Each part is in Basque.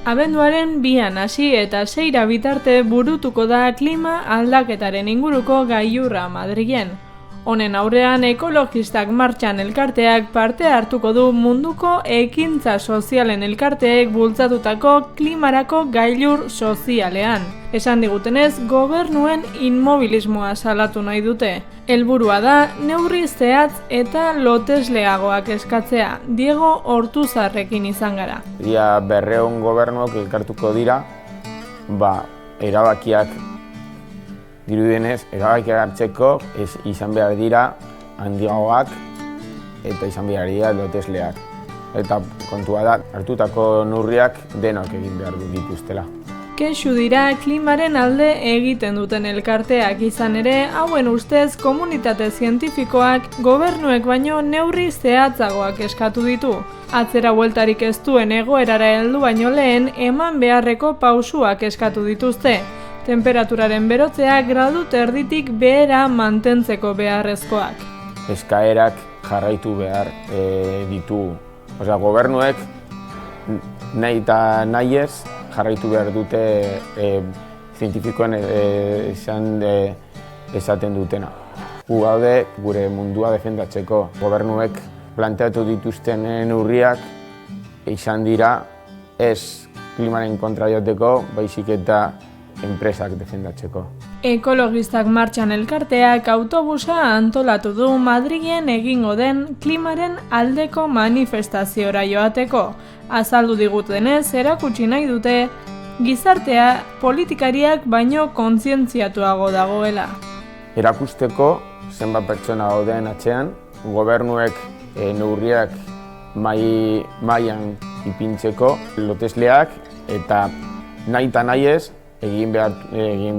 Abenduaren 2 hasi eta 6 bitarte burutuko da klima aldaketaren inguruko gailurra Madrilen. Honen aurrean ekologistak martxan elkarteak parte hartuko du munduko ekintza sozialen elkarteek bultzatutako klimarako gailur sozialean. Esan digutenez, gobernuen inmobilismoa salatu nahi dute. Helburua da neurri zehatz eta lotesleagoak eskatzea. Diego Ortuzarrekin izan gara. Ia 200 gobernuak elkartuko dira, erabakiak dirudienez, erabakiak hartzeko izan behar dira handiagoak eta izan behar dira lotesleak. Eta kontua da, hartutako neurriak denok egin behar dituztela. Kexu dira klimaren alde egiten duten elkarteak, izan ere, hauen ustez komunitate zientifikoak gobernuek baino neurri zehatzagoak eskatu ditu. Atzera bueltarik ez duen egoerara heldu baino lehen eman beharreko pausuak eskatu dituzte. Temperaturaren berotzea gradu terditik behera mantentzeko beharrezkoak. Eskaerak jarraitu behar ditu. Gobernuek nahi eta nahi ez jarraitu behar dute zientifikoen esaten dutena. Gu gaude gure mundua defendatzeko. Gobernuek planteatu dituzten neurriak izan dira ez klimaren kontra joteko, baizik eta enpresak defendatzeko. Ekologistak martxan elkarteak autobusa antolatu du Madrilen egingo den klimaren aldeko manifestaziora joateko. Azaldu digutenez, erakutsi nahi dute gizartea politikariak baino kontzientziatuago dagoela. Erakusteko zenbat pertsona gauden atzean, gobernuek neurriak mailan ipintzeko lotesleak eta nahi eta nahi ez egin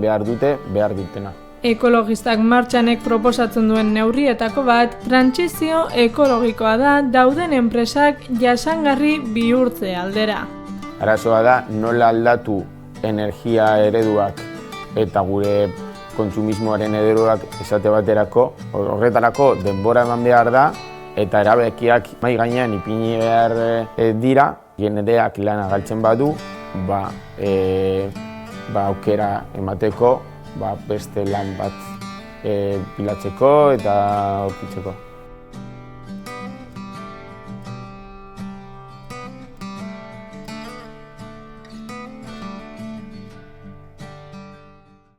behar dutena. Ekologistak martxanek proposatzen duen neurrietako bat, trantsizio ekologikoa da dauden enpresak jasangarri bihurtze aldera. Arazoa da nola aldatu energia ereduak eta gure kontsumismoaren ereduak esate baterako, horretarako denbora eman behar da eta erabakiak mahai gainean ipini behar dira, jendeak lana galtzen badu, aukera emateko beste lan bat pilatzeko eta aurkitzeko.